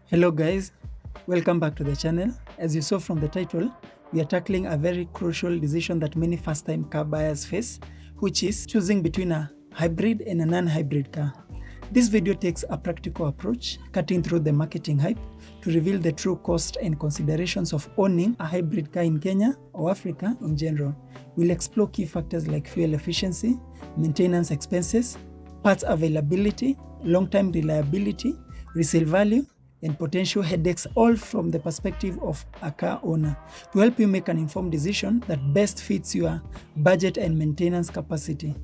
Hello guys, welcome back to the channel. As you saw from the title, we are tackling a very crucial decision that many first-time car buyers face, which is choosing between a hybrid and a non-hybrid car. This video takes a practical approach, cutting through the marketing hype to reveal the true cost and considerations of owning a hybrid car in Kenya or Africa in general. We'll explore key factors like fuel efficiency, maintenance expenses, parts availability, long-term reliability, resale value, and potential headaches, all from the perspective of a car owner, to help you make an informed decision that best fits your budget and maintenance capacity.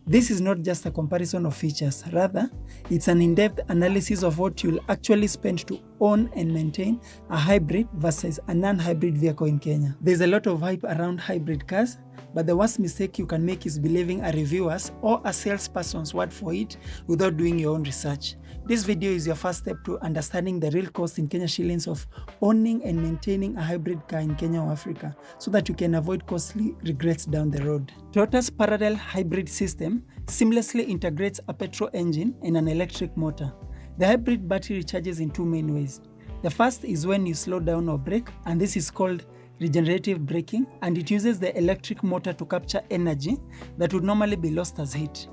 This is not just a comparison of features, rather, it's an in-depth analysis of what you'll actually spend to own and maintain a hybrid versus a non-hybrid vehicle in Kenya. There's a lot of hype around hybrid cars, but the worst mistake you can make is believing a reviewer's or a salesperson's word for it without doing your own research. This video is your first step to understanding the real cost in Kenya shillings of owning and maintaining a hybrid car in Kenya or Africa, so that you can avoid costly regrets down the road. Toyota's parallel hybrid system seamlessly integrates a petrol engine and an electric motor. The hybrid battery recharges in two main ways. The first is when you slow down or brake, and this is called regenerative braking, and it uses the electric motor to capture energy that would normally be lost as heat.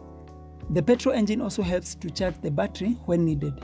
The petrol engine also helps to charge the battery when needed.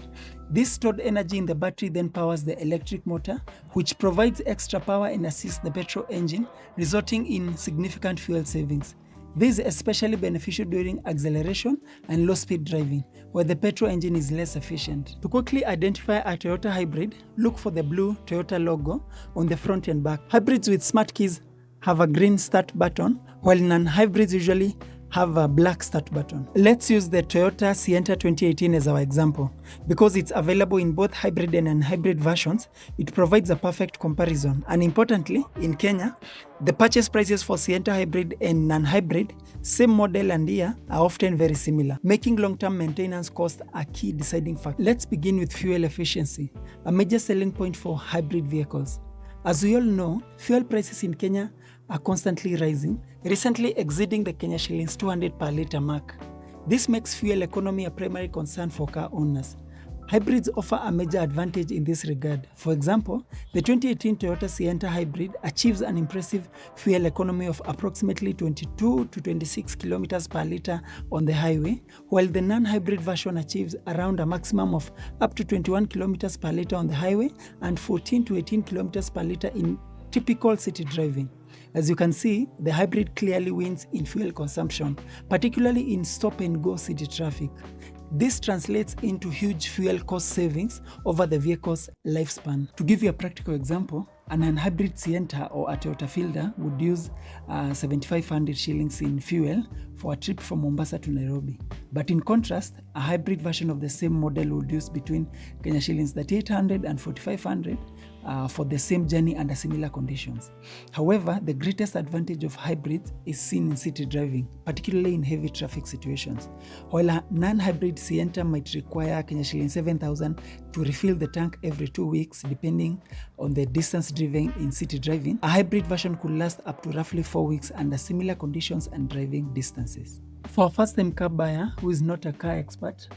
This stored energy in the battery then powers the electric motor, which provides extra power and assists the petrol engine, resulting in significant fuel savings. This is especially beneficial during acceleration and low-speed driving, where the petrol engine is less efficient. To quickly identify a Toyota hybrid, look for the blue Toyota logo on the front and back. Hybrids with smart keys have a green start button, while non-hybrids usually have a black start button. Let's use the Toyota Sienta 2018 as our example. Because it's available in both hybrid and non-hybrid versions, it provides a perfect comparison. And importantly, in Kenya, the purchase prices for Sienta hybrid and non-hybrid, same model and year, are often very similar, making long-term maintenance cost a key deciding factor. Let's begin with fuel efficiency, a major selling point for hybrid vehicles. As we all know, fuel prices in Kenya are constantly rising, recently exceeding the Kenya shillings 200 per litre mark. This makes fuel economy a primary concern for car owners. Hybrids offer a major advantage in this regard. For example, the 2018 Toyota Sienta hybrid achieves an impressive fuel economy of approximately 22 to 26 kilometers per litre on the highway, while the non-hybrid version achieves around a maximum of up to 21 kilometers per litre on the highway and 14 to 18 kilometers per litre in typical city driving. As you can see, the hybrid clearly wins in fuel consumption, particularly in stop-and-go city traffic. This translates into huge fuel cost savings over the vehicle's lifespan. To give you a practical example, an unhybrid Sienta or a Toyota Fielder would use 7,500 shillings in fuel for a trip from Mombasa to Nairobi. But in contrast, a hybrid version of the same model would use between Kenya shillings 3,800 and 4,500 for the same journey under similar conditions. However, the greatest advantage of hybrids is seen in city driving, particularly in heavy traffic situations. While a non-hybrid Sienta might require Kenya shillings 7,000 to refill the tank every 2 weeks, depending on the distance driven in city driving, a hybrid version could last up to roughly 4 weeks under similar conditions and driving distances. For a first-time car buyer who is not a car expert,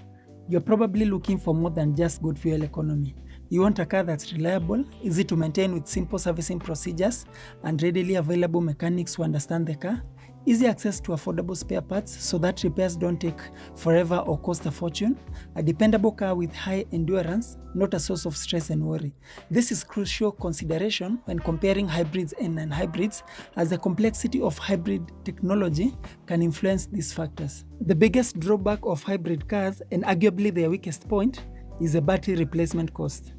you're probably looking for more than just good fuel economy. You want a car that's reliable, easy to maintain with simple servicing procedures, and readily available mechanics who understand the car, easy access to affordable spare parts so that repairs don't take forever or cost a fortune, a dependable car with high endurance, not a source of stress and worry. This is crucial consideration when comparing hybrids and non-hybrids, as the complexity of hybrid technology can influence these factors. The biggest drawback of hybrid cars, and arguably their weakest point, is the battery replacement cost.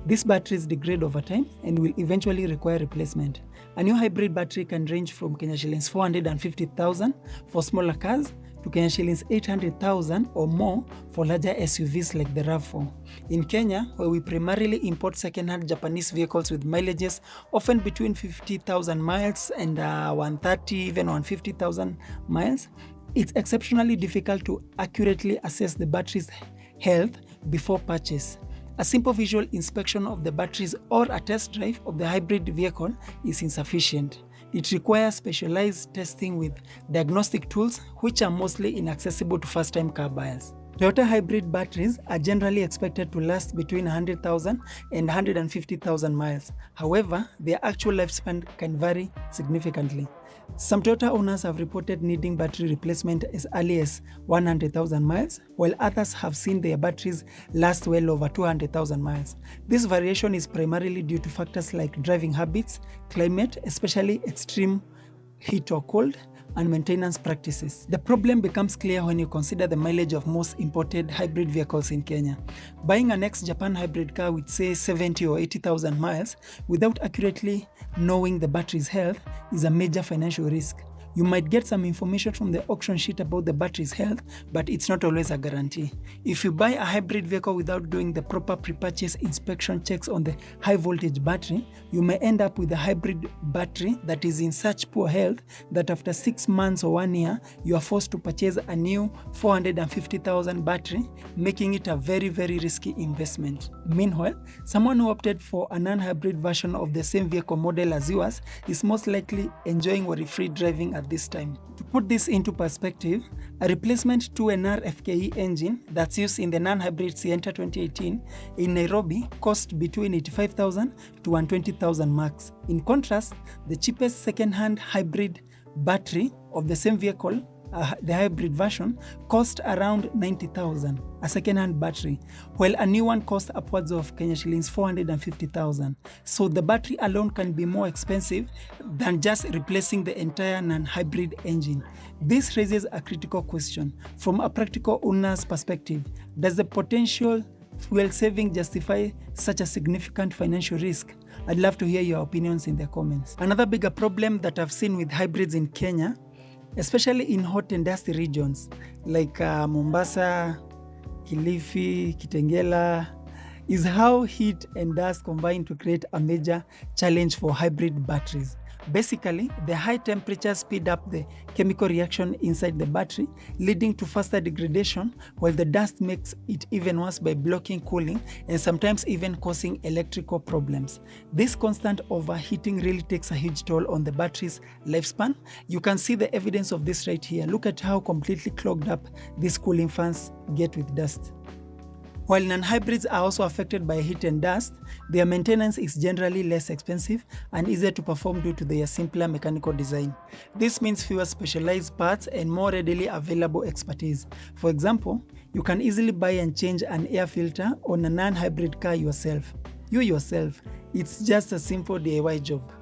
These batteries degrade over time and will eventually require replacement. A new hybrid battery can range from Kenya shillings 450,000 for smaller cars to Kenya shillings 800,000 or more for larger SUVs like the RAV4. In Kenya, where we primarily import second-hand Japanese vehicles with mileages often between 50,000 miles and 130, even 150,000 miles, it's exceptionally difficult to accurately assess the battery's health before purchase. A simple visual inspection of the batteries or a test drive of the hybrid vehicle is insufficient. It requires specialized testing with diagnostic tools, which are mostly inaccessible to first-time car buyers. Toyota hybrid batteries are generally expected to last between 100,000 and 150,000 miles. However, their actual lifespan can vary significantly. Some Toyota owners have reported needing battery replacement as early as 100,000 miles, while others have seen their batteries last well over 200,000 miles. This variation is primarily due to factors like driving habits, climate, especially extreme heat or cold, and maintenance practices. The problem becomes clear when you consider the mileage of most imported hybrid vehicles in Kenya. Buying an ex-Japan hybrid car with say 70 or 80,000 miles without accurately knowing the battery's health is a major financial risk. You might get some information from the auction sheet about the battery's health, but it's not always a guarantee. If you buy a hybrid vehicle without doing the proper pre-purchase inspection checks on the high voltage battery, you may end up with a hybrid battery that is in such poor health that after 6 months or 1 year, you are forced to purchase a new 450,000 battery, making it a very risky investment. Meanwhile, someone who opted for a non-hybrid version of the same vehicle model as yours is most likely enjoying worry-free driving at this time. To put this into perspective, a replacement to an RFKE engine that's used in the non-hybrid Sienta 2018 in Nairobi cost between 85,000 to 120,000 max. In contrast, the cheapest second-hand hybrid battery of the same vehicle, the hybrid version, cost around 90,000, a second-hand battery, while a new one costs upwards of Kenya shillings 450,000. So the battery alone can be more expensive than just replacing the entire non-hybrid engine. This raises a critical question. From a practical owner's perspective, does the potential fuel saving justify such a significant financial risk? I'd love to hear your opinions in the comments. Another bigger problem that I've seen with hybrids in Kenya, especially in hot and dusty regions like Mombasa, Kilifi, Kitengela, is how heat and dust combine to create a major challenge for hybrid batteries. Basically, the high temperatures speed up the chemical reaction inside the battery, leading to faster degradation, while the dust makes it even worse by blocking cooling and sometimes even causing electrical problems. This constant overheating really takes a huge toll on the battery's lifespan. You can see the evidence of this right here. Look at how completely clogged up these cooling fans get with dust. While non-hybrids are also affected by heat and dust, their maintenance is generally less expensive and easier to perform due to their simpler mechanical design. This means fewer specialized parts and more readily available expertise. For example, you can easily buy and change an air filter on a non-hybrid car yourself. It's just a simple DIY job.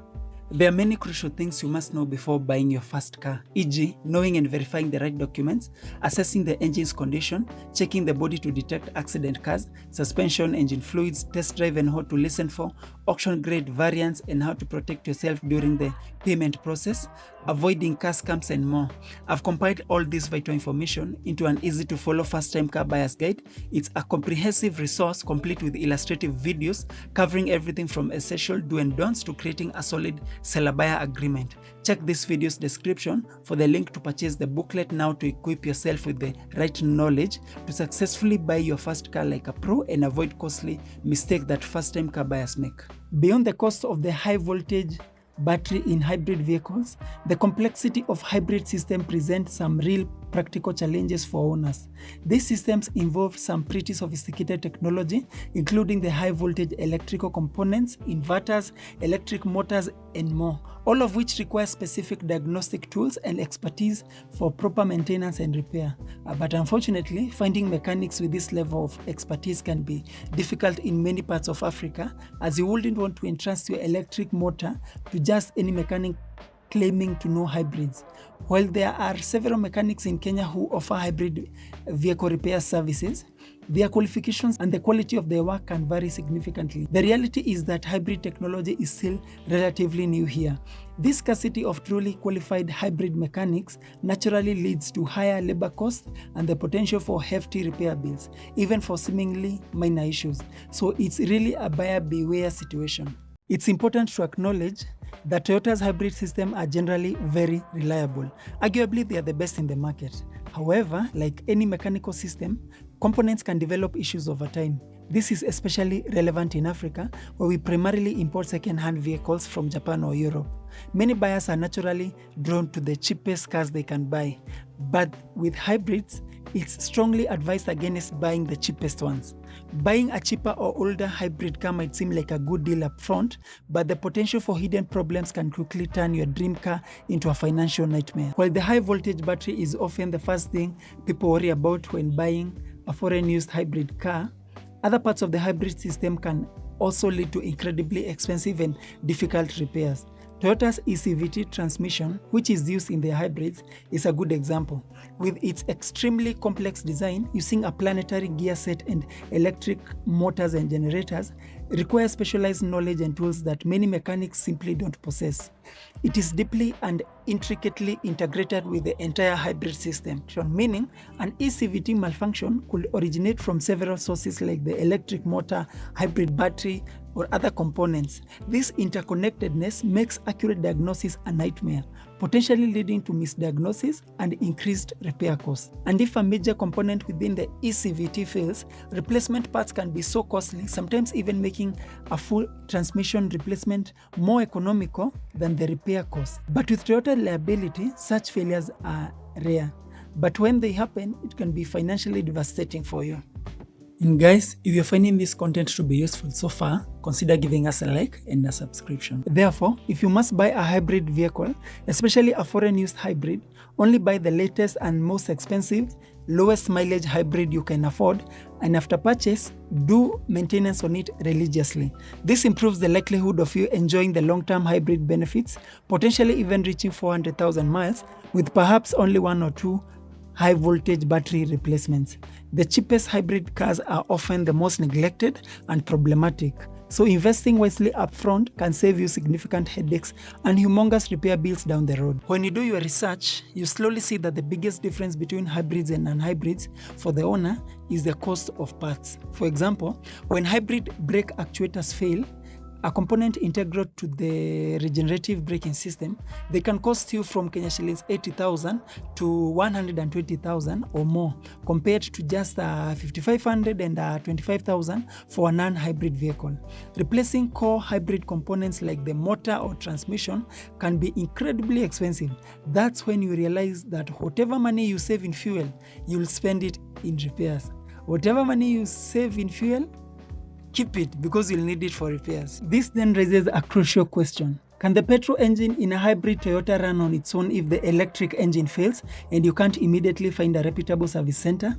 There are many crucial things you must know before buying your first car, e.g. knowing and verifying the right documents, assessing the engine's condition, checking the body to detect accident cars, suspension, engine fluids, test drive and what to listen for, auction grade variants and how to protect yourself during the payment process, avoiding car scams and more. I've compiled all this vital information into an easy to follow first-time car buyer's guide. It's a comprehensive resource complete with illustrative videos covering everything from essential do and don'ts to creating a solid seller-buyer agreement. Check this video's description for the link to purchase the booklet now to equip yourself with the right knowledge to successfully buy your first car like a pro and avoid costly mistakes that first-time car buyers make. Beyond the cost of the high voltage battery in hybrid vehicles, the complexity of hybrid system presents some real practical challenges for owners. These systems involve some pretty sophisticated technology, including the high voltage electrical components, inverters, electric motors, and more, all of which require specific diagnostic tools and expertise for proper maintenance and repair. But unfortunately, finding mechanics with this level of expertise can be difficult in many parts of Africa, as you wouldn't want to entrust your electric motor to just any mechanic claiming to know hybrids. While there are several mechanics in Kenya who offer hybrid vehicle repair services, their qualifications and the quality of their work can vary significantly. The reality is that hybrid technology is still relatively new here. This scarcity of truly qualified hybrid mechanics naturally leads to higher labor costs and the potential for hefty repair bills, even for seemingly minor issues. So it's really a buyer beware situation. It's important to acknowledge that Toyota's hybrid system are generally very reliable. Arguably, they are the best in the market. However, like any mechanical system, components can develop issues over time. This is especially relevant in Africa, where we primarily import second-hand vehicles from Japan or Europe. Many buyers are naturally drawn to the cheapest cars they can buy. But with hybrids, it's strongly advised against buying the cheapest ones. Buying a cheaper or older hybrid car might seem like a good deal up front, but the potential for hidden problems can quickly turn your dream car into a financial nightmare. While the high voltage battery is often the first thing people worry about when buying a foreign used hybrid car, other parts of the hybrid system can also lead to incredibly expensive and difficult repairs. Toyota's eCVT transmission, which is used in their hybrids, is a good example. With its extremely complex design, using a planetary gear set and electric motors and generators, requires specialized knowledge and tools that many mechanics simply don't possess. It is deeply and intricately integrated with the entire hybrid system, meaning an eCVT malfunction could originate from several sources like the electric motor, hybrid battery, or other components. This interconnectedness makes accurate diagnosis a nightmare, potentially leading to misdiagnosis and increased repair costs. And if a major component within the eCVT fails, replacement parts can be so costly, sometimes even making a full transmission replacement more economical than the repair cost. But with Toyota liability, such failures are rare. But when they happen, it can be financially devastating for you. And guys, if you're finding this content to be useful so far, consider giving us a like and a subscription. Therefore, if you must buy a hybrid vehicle, especially a foreign used hybrid, only buy the latest and most expensive, lowest mileage hybrid you can afford, and after purchase, do maintenance on it religiously. This improves the likelihood of you enjoying the long-term hybrid benefits, potentially even reaching 400,000 miles, with perhaps only 1 or 2 high voltage battery replacements. The cheapest hybrid cars are often the most neglected and problematic, so investing wisely upfront can save you significant headaches and humongous repair bills down the road. When you do your research, you slowly see that the biggest difference between hybrids and non-hybrids for the owner is the cost of parts. For example, when hybrid brake actuators fail, a component integral to the regenerative braking system, they can cost you from Kenya shillings 80,000 to 120,000 or more, compared to just 5,500 and 25,000 for a non-hybrid vehicle. Replacing core hybrid components like the motor or transmission can be incredibly expensive. That's when you realize that whatever money you save in fuel, you'll spend it in repairs. Whatever money you save in fuel, keep it, because you'll need it for repairs. This then raises a crucial question. Can the petrol engine in a hybrid Toyota run on its own if the electric engine fails and you can't immediately find a reputable service center?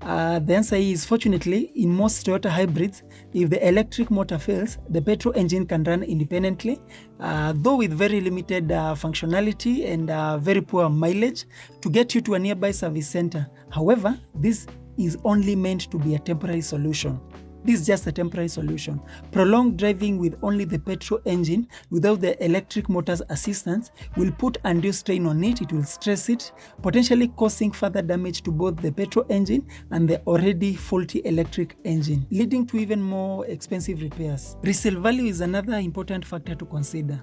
The answer is, fortunately, in most Toyota hybrids, if the electric motor fails, the petrol engine can run independently, though with very limited functionality and very poor mileage, to get you to a nearby service center. However, this is only meant to be a temporary solution. This is just a temporary solution. Prolonged driving with only the petrol engine without the electric motor's assistance will put undue strain on it. It will stress it, potentially causing further damage to both the petrol engine and the already faulty electric engine, leading to even more expensive repairs. Resale value is another important factor to consider.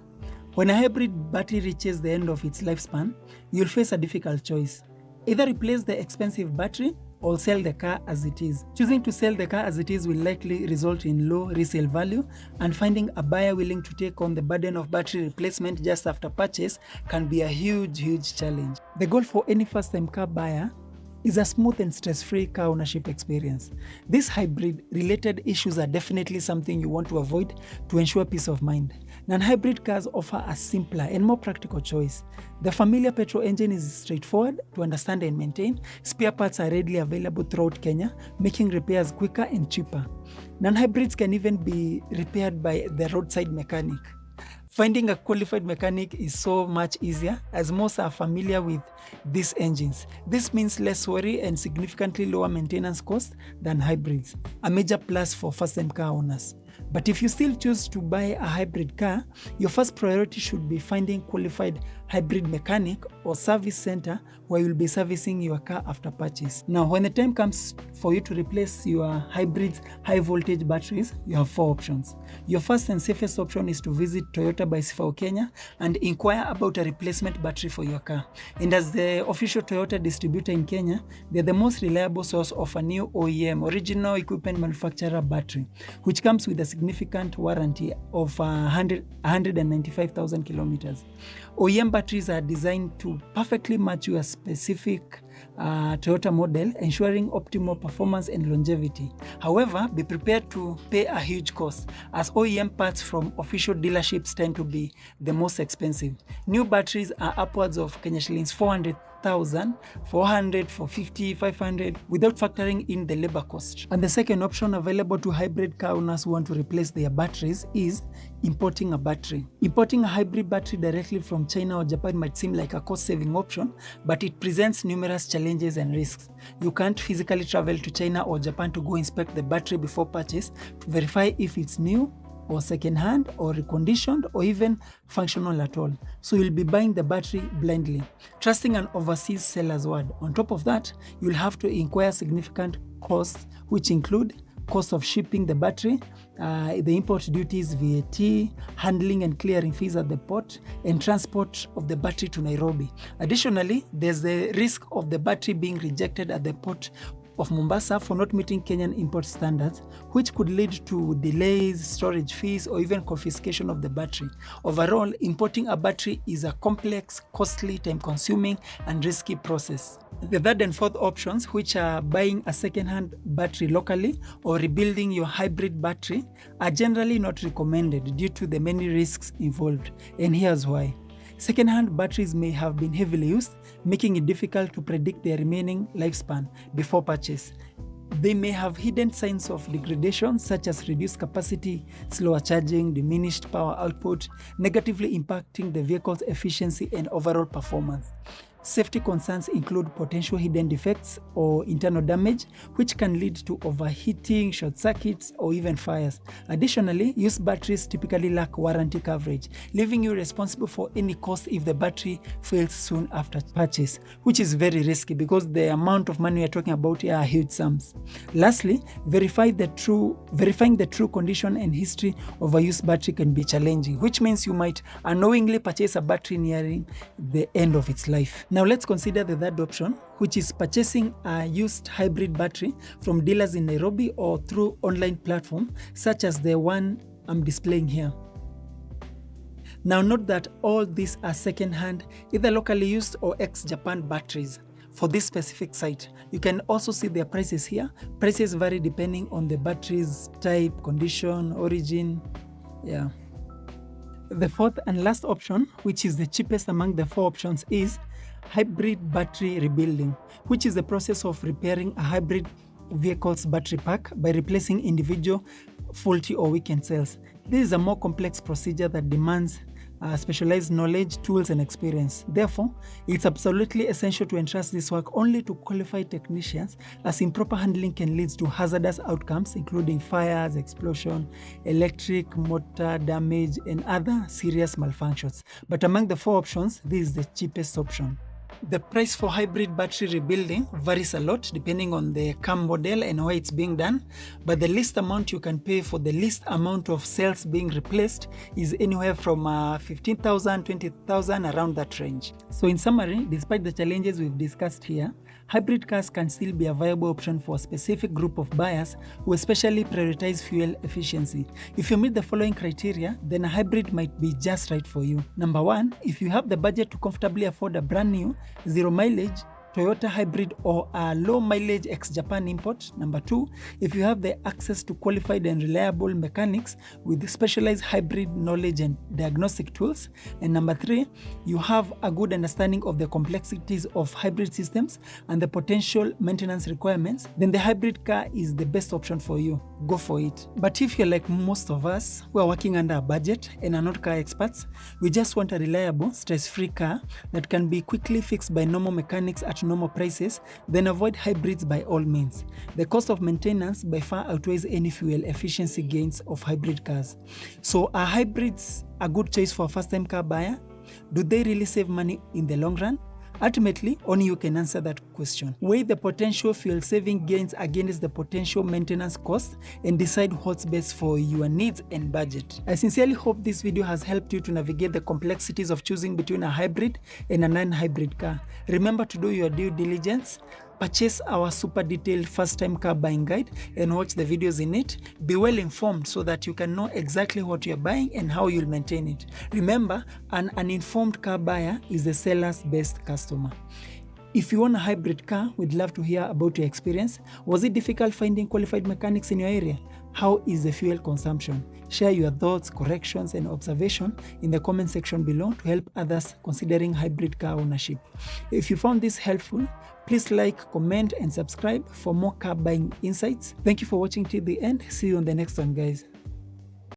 When a hybrid battery reaches the end of its lifespan, you'll face a difficult choice. Either replace the expensive battery or sell the car as it is. Choosing to sell the car as it is will likely result in low resale value, and finding a buyer willing to take on the burden of battery replacement just after purchase can be a huge challenge. The goal for any first-time car buyer is a smooth and stress-free car ownership experience. These hybrid-related issues are definitely something you want to avoid to ensure peace of mind. Non-hybrid cars offer a simpler and more practical choice. The familiar petrol engine is straightforward to understand and maintain. Spare parts are readily available throughout Kenya, making repairs quicker and cheaper. Non-hybrids can even be repaired by the roadside mechanic. Finding a qualified mechanic is so much easier, as most are familiar with these engines. This means less worry and significantly lower maintenance costs than hybrids, a major plus for first-time car owners. But if you still choose to buy a hybrid car, your first priority should be finding qualified hybrid mechanic or service center where you'll be servicing your car after purchase. Now, when the time comes for you to replace your hybrid's high voltage batteries, you have 4 options. Your first and safest option is to visit Toyota by Sifao Kenya and inquire about a replacement battery for your car. And as the official Toyota distributor in Kenya, they're the most reliable source of a new OEM, original equipment manufacturer battery, which comes with a significant warranty of 195,000 kilometers. OEM batteries are designed to perfectly match your specific Toyota model, ensuring optimal performance and longevity. However, be prepared to pay a huge cost, as OEM parts from official dealerships tend to be the most expensive. New batteries are upwards of Kenya shillings 400,000, 400, 450, 500, without factoring in the labor cost. And the second option available to hybrid car owners who want to replace their batteries is importing a battery. Importing a hybrid battery directly from China or Japan might seem like a cost-saving option, but it presents numerous challenges and risks. You can't physically travel to China or Japan to go inspect the battery before purchase to verify if it's new or second-hand or reconditioned or even functional at all. So you'll be buying the battery blindly, trusting an overseas seller's word. On top of that, you'll have to incur significant costs, which include cost of shipping the battery, the import duties, VAT, handling and clearing fees at the port, and transport of the battery to Nairobi. Additionally, there's the risk of the battery being rejected at the port of Mombasa for not meeting Kenyan import standards, which could lead to delays, storage fees, or even confiscation of the battery. Overall, importing a battery is a complex, costly, time-consuming, and risky process. The third and fourth options, which are buying a second-hand battery locally or rebuilding your hybrid battery, are generally not recommended due to the many risks involved, and here's why. Second-hand batteries may have been heavily used, making it difficult to predict their remaining lifespan before purchase. They may have hidden signs of degradation, such as reduced capacity, slower charging, diminished power output, negatively impacting the vehicle's efficiency and overall performance. Safety concerns include potential hidden defects or internal damage, which can lead to overheating, short circuits, or even fires. Additionally, used batteries typically lack warranty coverage, leaving you responsible for any cost if the battery fails soon after purchase, which is very risky because the amount of money we are talking about here are huge sums. Lastly, verifying the true condition and history of a used battery can be challenging, which means you might unknowingly purchase a battery nearing the end of its life. Now let's consider the third option, which is purchasing a used hybrid battery from dealers in Nairobi or through online platforms such as the one I'm displaying here. Now note that all these are second-hand, either locally used or ex-Japan batteries for this specific site. You can also see their prices here. Prices vary depending on the battery's type, condition, origin. The fourth and last option, which is the cheapest among the four options, is hybrid battery rebuilding, which is the process of repairing a hybrid vehicle's battery pack by replacing individual faulty or weakened cells. This is a more complex procedure that demands specialized knowledge, tools, and experience. Therefore, it's absolutely essential to entrust this work only to qualified technicians, as improper handling can lead to hazardous outcomes, including fires, explosion, electric motor damage, and other serious malfunctions. But among the four options, this is the cheapest option. The price for hybrid battery rebuilding varies a lot depending on the car model and where it's being done, but the least amount you can pay for the least amount of cells being replaced is anywhere from 15,000, 20,000, around that range. So in summary, despite the challenges we've discussed here, hybrid cars can still be a viable option for a specific group of buyers who especially prioritize fuel efficiency. If you meet the following criteria, then a hybrid might be just right for you. Number one, if you have the budget to comfortably afford a brand new, zero mileage Toyota hybrid or a low mileage ex-Japan import. Number two, if you have the access to qualified and reliable mechanics with specialized hybrid knowledge and diagnostic tools. And number three, you have a good understanding of the complexities of hybrid systems and the potential maintenance requirements, then the hybrid car is the best option for you. Go for it. But if you're like most of us who are working under a budget and are not car experts, we just want a reliable, stress-free car that can be quickly fixed by normal mechanics at normal prices, then avoid hybrids by all means. The cost of maintenance by far outweighs any fuel efficiency gains of hybrid cars. So are hybrids a good choice for a first-time car buyer? Do they really save money in the long run? Ultimately, only you can answer that question. Weigh the potential fuel-saving gains against the potential maintenance cost and decide what's best for your needs and budget. I sincerely hope this video has helped you to navigate the complexities of choosing between a hybrid and a non-hybrid car. Remember to do your due diligence. Purchase our super detailed first-time car buying guide and watch the videos in it. Be well informed so that you can know exactly what you're buying and how you'll maintain it. Remember, an uninformed car buyer is the seller's best customer. If you own a hybrid car, we'd love to hear about your experience. Was it difficult finding qualified mechanics in your area? How is the fuel consumption? Share your thoughts, corrections, and observation in the comment section below to help others considering hybrid car ownership. If you found this helpful, please like, comment, and subscribe for more car buying insights. Thank you for watching till the end. See you on the next one, guys.